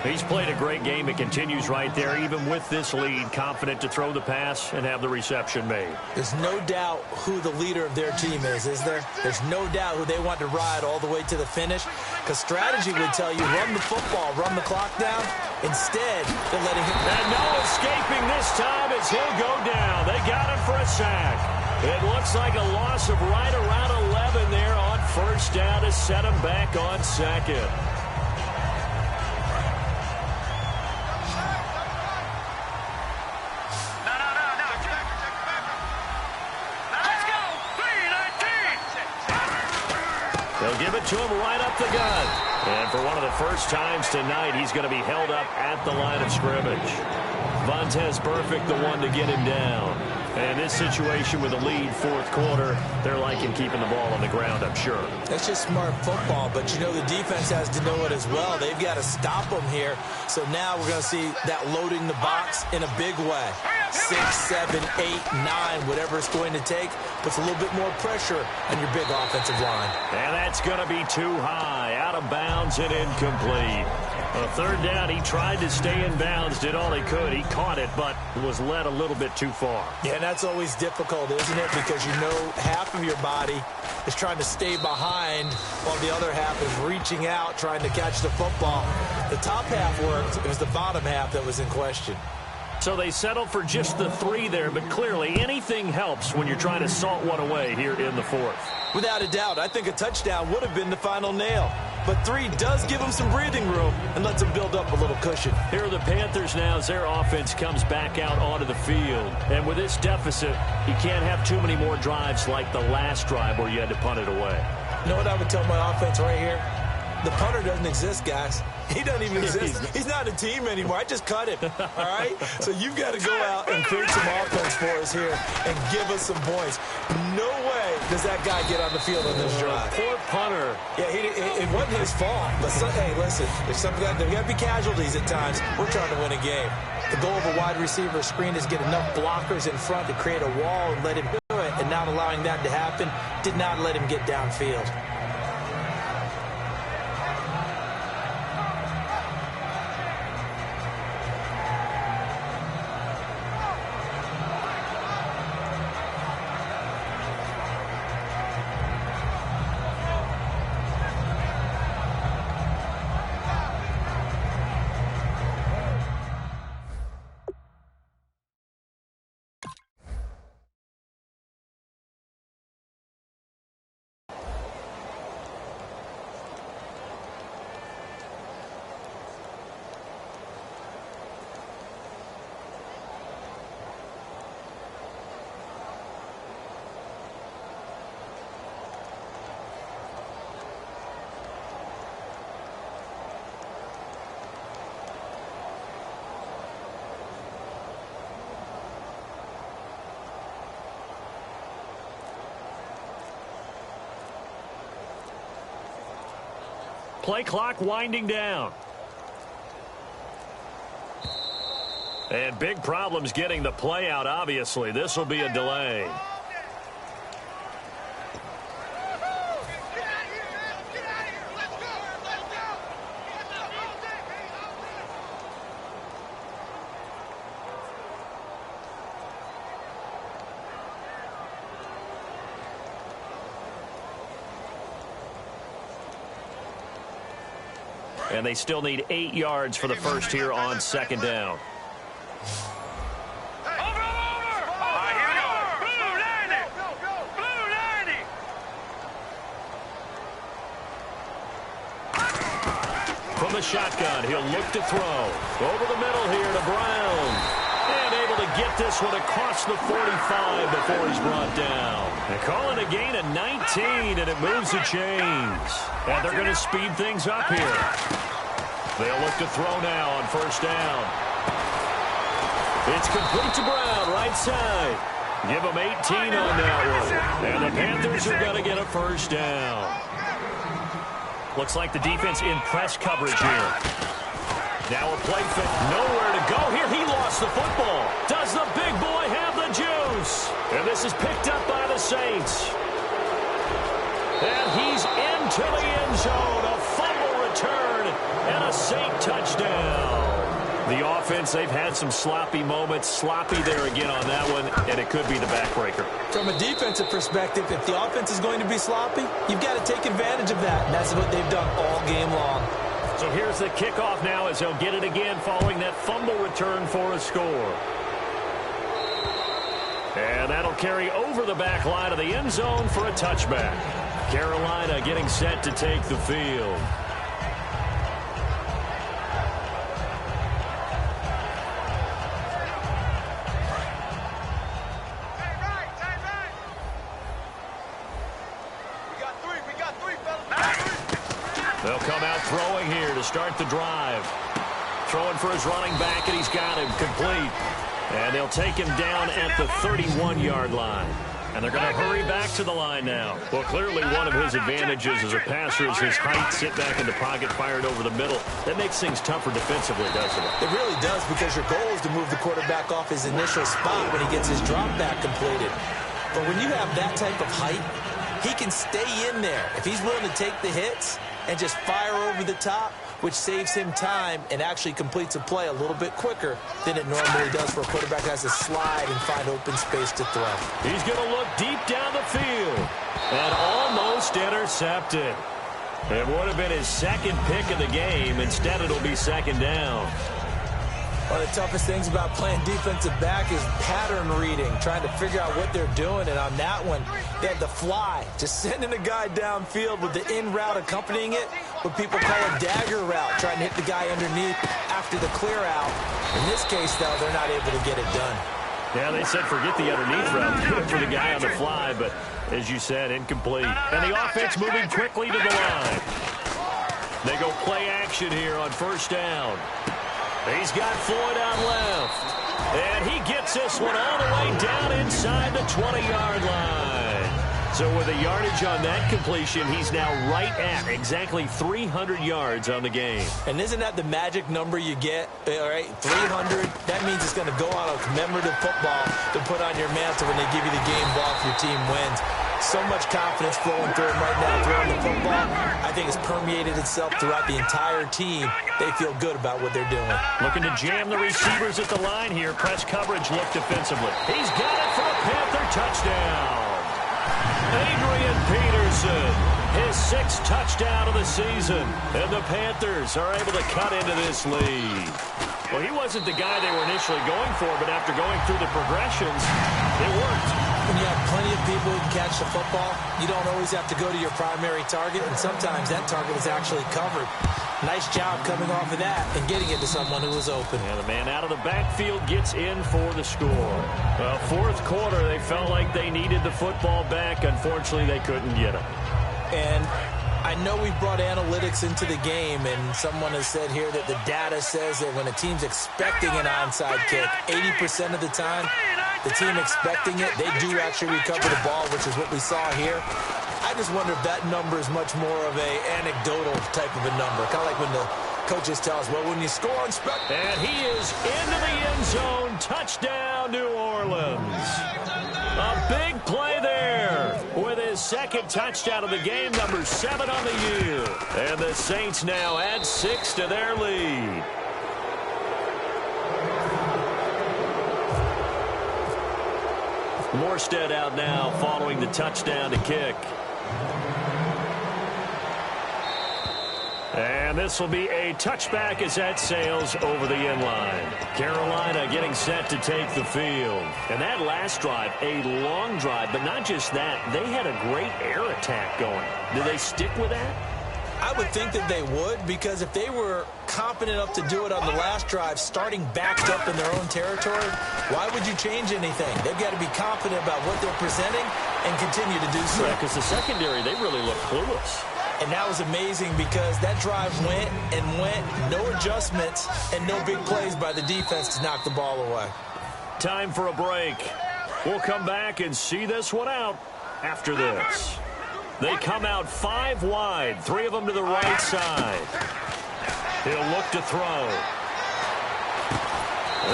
He's played a great game. It continues right there, even with this lead, confident to throw the pass and have the reception made. There's no doubt who the leader of their team is there? There's no doubt who they want to ride all the way to the finish, because strategy would tell you run the football, run the clock down. Instead, they're letting him... And no escaping this time as he'll go down. They got him for a sack. It looks like a loss of right around 11 there on first down to set him back on second. They'll give it to him right up the gut. And for one of the first times tonight, he's going to be held up at the line of scrimmage. Vontaze Burfict, the one to get him down. And this situation with a lead fourth quarter, they're liking keeping the ball on the ground, I'm sure. That's just smart football, but you know the defense has to know it as well. They've got to stop them here. So now we're going to see that loading the box in a big way. 6, 7, 8, 9, whatever it's going to take, puts a little bit more pressure on your big offensive line. And that's going to be too high, out of bounds and incomplete. A third down, he tried to stay in bounds, did all he could. He caught it, but was led a little bit too far. Yeah, and that's always difficult, isn't it? Because you know half of your body is trying to stay behind while the other half is reaching out, trying to catch the football. The top half worked. It was the bottom half that was in question. So they settled for just the 3 there, but clearly anything helps when you're trying to salt one away here in the fourth. Without a doubt, I think a touchdown would have been the final nail. But 3 does give them some breathing room and lets them build up a little cushion. Here are the Panthers now as their offense comes back out onto the field. And with this deficit, you can't have too many more drives like the last drive where you had to punt it away. You know what I would tell my offense right here? The punter doesn't exist, guys. He doesn't even exist. He's not a team anymore. I just cut him, all right? So you've got to go out and create some offense for us here and give us some points. No way does that guy get on the field on this drive. Poor punter. Yeah, it wasn't his fault. But, hey, listen, there's got to be casualties at times. We're trying to win a game. The goal of a wide receiver screen is get enough blockers in front to create a wall and let him do it, and not allowing that to happen did not let him get downfield. Play clock winding down. And big problems getting the play out, obviously. This will be a delay. And they still need 8 yards for the first here on second down. From the shotgun, he'll look to throw. Over the middle here to Brown. And able to get this one across the 45 before he's brought down. They're calling a gain of 19, and it moves the chains. And they're going to speed things up here. They'll look to throw now on first down. It's complete to Brown, right side. Give him 18 on that one. And the Panthers are going to get a first down. Looks like the defense in press coverage here. Now a play fit. Nowhere to go here. He lost the football. Does the big boy have the juice? And this is picked up by the Saints. And he's into the end zone. A fumble return and a Saint touchdown. The offense, they've had some sloppy moments. Sloppy there again on that one, and it could be the backbreaker. From a defensive perspective, if the offense is going to be sloppy, you've got to take advantage of that, and that's what they've done all game long. So here's the kickoff now as they'll get it again following that fumble return for a score. And that'll carry over the back line of the end zone for a touchback. Carolina getting set to take the field. They'll come out throwing here to start the drive. Throwing for his running back, and he's got him complete. And they'll take him down at the 31-yard line. And they're going to hurry back to the line now. Well, clearly one of his advantages as a passer is his height, sit back in the pocket, fired over the middle. That makes things tougher defensively, doesn't it? It really does, because your goal is to move the quarterback off his initial spot when he gets his drop back completed. But when you have that type of height, he can stay in there. If he's willing to take the hits and just fire over the top, which saves him time and actually completes a play a little bit quicker than it normally does for a quarterback that has to slide and find open space to throw. He's going to look deep down the field and almost intercepted. It would have been his second pick of the game. Instead, it'll be second down. One of the toughest things about playing defensive back is pattern reading, trying to figure out what they're doing. And on that one, they had the fly, just sending a guy downfield with the in route accompanying it, what people call a dagger route, trying to hit the guy underneath after the clear out. In this case, though, they're not able to get it done. Yeah, they said forget the underneath route, do it for the guy on the fly, but as you said, incomplete. And the offense moving quickly to the line. They go play action here on first down. He's got Floyd out left. And he gets this one all the way down inside the 20-yard line. So with the yardage on that completion, he's now right at exactly 300 yards on the game. And isn't that the magic number you get? All right, 300. That means it's going to go on a commemorative football to put on your mantle when they give you the game ball if your team wins. So much confidence flowing through him right now, throwing the football. I think it's permeated itself throughout the entire team. They feel good about what they're doing. Looking to jam the receivers at the line here. Press coverage look defensively. He's got it for a Panther touchdown. Adrian Peterson, his 6th touchdown of the season. And the Panthers are able to cut into this lead. Well, he wasn't the guy they were initially going for, but after going through the progressions, it worked. When you have plenty of people who can catch the football, you don't always have to go to your primary target, and sometimes that target is actually covered. Nice job coming off of that and getting it to someone who was open. And the man out of the backfield gets in for the score. Well, 4th quarter, they felt like they needed the football back. Unfortunately, they couldn't get it. And I know we've brought analytics into the game, and someone has said here that the data says that when a team's expecting an onside kick, 80% of the time, the team expecting it, they do actually recover the ball, which is what we saw here. I just wonder if that number is much more of a anecdotal type of a number. Kind of like when the coaches tell us, well, when you score on and he is into the end zone. Touchdown, New Orleans. A big play there with his 2nd touchdown of the game, number 7 on the year. And the Saints now add 6 to their lead. Morstead out now following the touchdown to kick. And this will be a touchback as that sails over the end line. Carolina getting set to take the field. And that last drive, a long drive, but not just that. They had a great air attack going. Do they stick with that? I would think that they would, because if they were competent enough to do it on the last drive, starting backed up in their own territory, why would you change anything? They've got to be confident about what they're presenting and continue to do so. Yeah, because the secondary, they really look clueless. And that was amazing because that drive went and went, no adjustments, and no big plays by the defense to knock the ball away. Time for a break. We'll come back and see this one out after this. They come out 5 wide, 3 of them to the right side. He'll look to throw.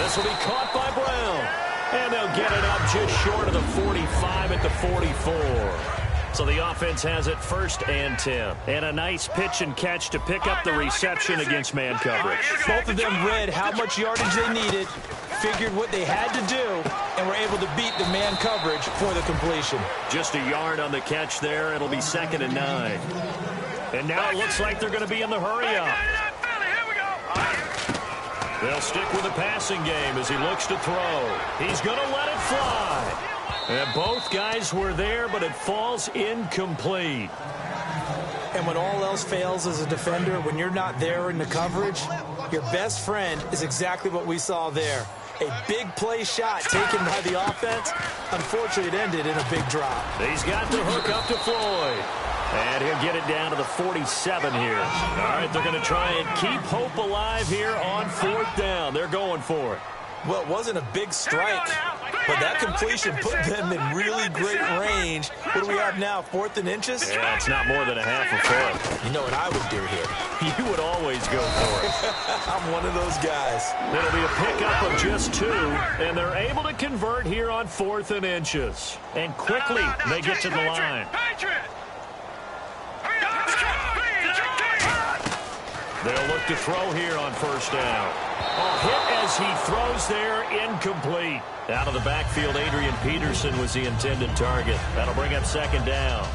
This will be caught by Brown. And they'll get it up just short of the 45 at the 44. So the offense has it 1st and 10. And a nice pitch and catch to pick up the reception against man coverage. Both of them read how much yardage they needed, figured what they had to do, and were able to beat the man coverage for the completion. Just a yard on the catch there. It'll be 2nd and 9. And now it looks like they're going to be in the hurry-up. They'll stick with the passing game as he looks to throw. He's going to let it fly. And both guys were there, but it falls incomplete. And when all else fails as a defender, when you're not there in the coverage, your best friend is exactly what we saw there. A big play shot taken by the offense. Unfortunately, it ended in a big drop. He's got the hook up to Floyd. And he'll get it down to the 47 here. All right, they're going to try and keep hope alive here on 4th down. They're going for it. Well, it wasn't a big strike, but that completion put them in really great range. What do we have now, 4th and inches? Yeah, it's not more than a half a foot. You know what I would do here? You would always go for it. I'm one of those guys. It'll be a pickup of just 2, and they're able to convert here on 4th and inches. And quickly, they get to the line. They'll look to throw here on 1st down. Hit as he throws there, incomplete. Out of the backfield, Adrian Peterson was the intended target. That'll bring up 2nd down.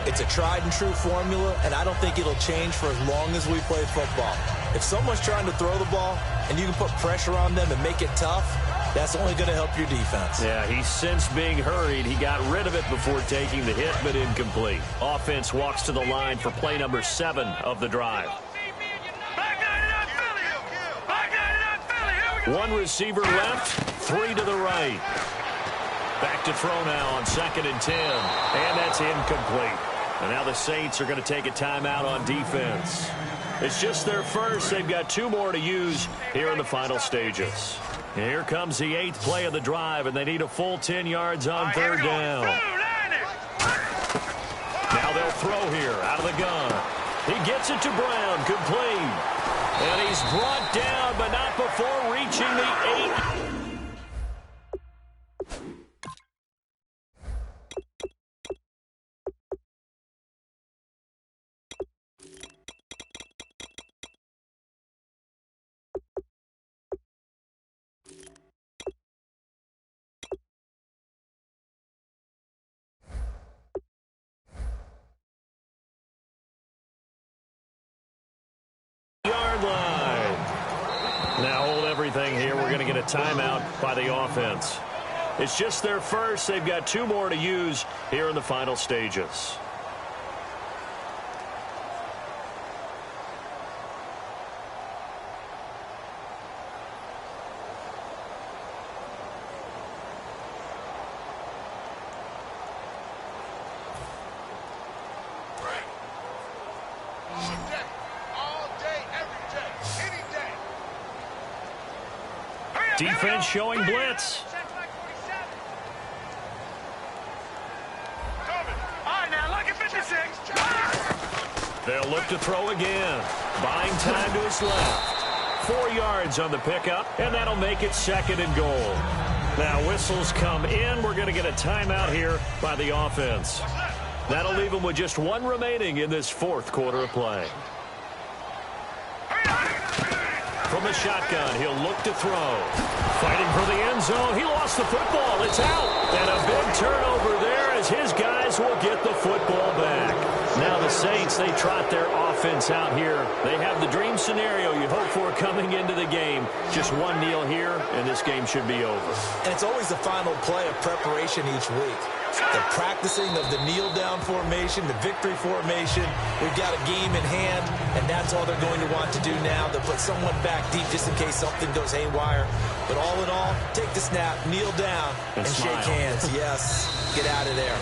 It's a tried and true formula, and I don't think it'll change for as long as we play football. If someone's trying to throw the ball and you can put pressure on them and make it tough, that's only going to help your defense. Yeah, he's since being hurried. He got rid of it before taking the hit, but incomplete. Offense walks to the line for play number 7 of the drive. One receiver left, 3 to the right. Back to throw now on 2nd and 10. And that's incomplete. And now the Saints are going to take a timeout on defense. It's just their first. They've got 2 more to use here in the final stages. And here comes the 8th play of the drive, and they need a full 10 yards on 3rd down. Now they'll throw here out of the gun. He gets it to Brown, complete. And he's brought down, but not before reaching the 8. Yard line. Now hold everything here. We're going to get a timeout by the offense. It's just their first. They've got 2 more to use here in the final stages. Defense showing blitz. They'll look to throw again. Buying time to his left. 4 yards on the pickup, and that'll make it 2nd and goal. Now whistles come in. We're going to get a timeout here by the offense. That'll leave them with just 1 remaining in this 4th quarter of play. From the shotgun, he'll look to throw. Fighting for the end zone. He lost the football. It's out. And a big turnover there as his guys will get the football back. Now the Saints, they trot their offense out here. They have the dream scenario you hope for coming into the game. Just 1 kneel here, and this game should be over. And it's always the final play of preparation each week. The practicing of the kneel-down formation, the victory formation. We've got a game in hand, and that's all they're going to want to do now. They'll put someone back deep just in case something goes haywire. But all in all, take the snap, kneel down, and shake hands. Yes, get out of there.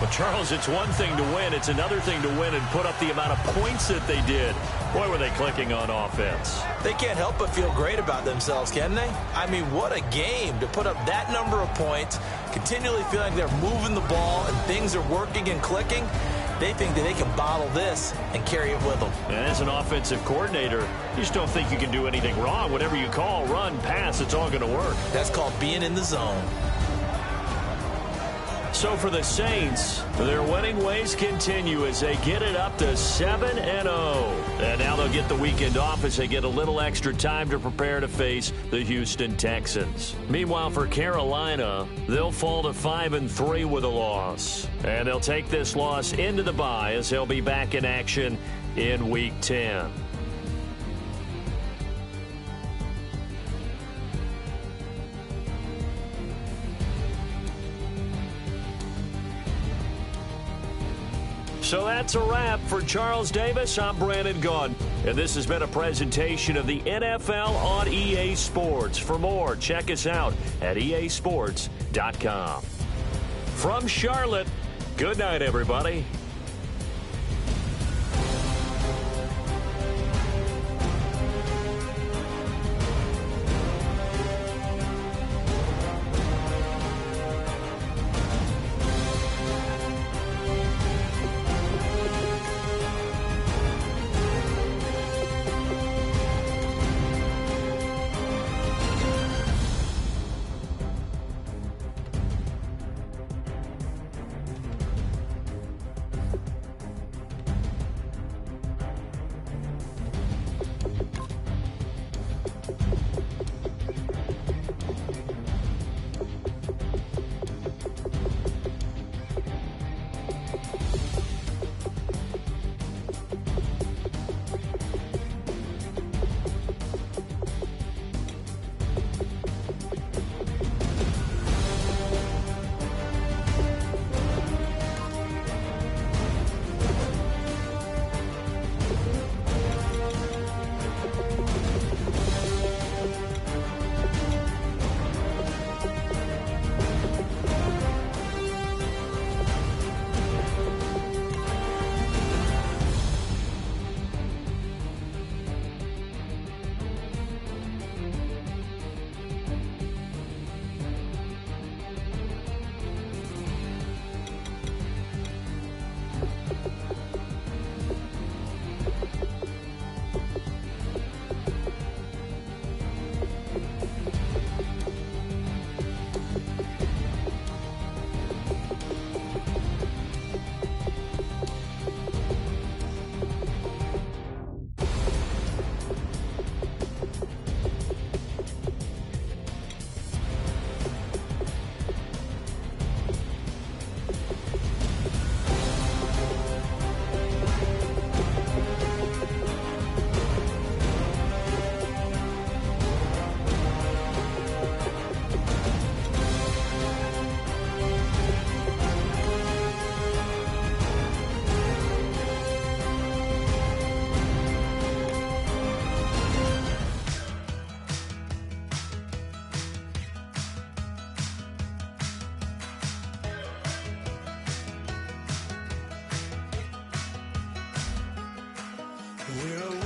Well, Charles, it's one thing to win. It's another thing to win and put up the amount of points that they did. Boy, were they clicking on offense. They can't help but feel great about themselves, can they? I mean, what a game to put up that number of points, continually feeling they're moving the ball and things are working and clicking. They think that they can bottle this and carry it with them. And as an offensive coordinator, you just don't think you can do anything wrong. Whatever you call, run, pass, it's all going to work. That's called being in the zone. So for the Saints, their winning ways continue as they get it up to 7-0. And now they'll get the weekend off as they get a little extra time to prepare to face the Houston Texans. Meanwhile, for Carolina, they'll fall to 5-3 with a loss. And they'll take this loss into the bye as they'll be back in action in Week 10. So that's a wrap. For Charles Davis, I'm Brandon Gaudin. And this has been a presentation of the NFL on EA Sports. For more, check us out at easports.com. From Charlotte, good night, everybody. We're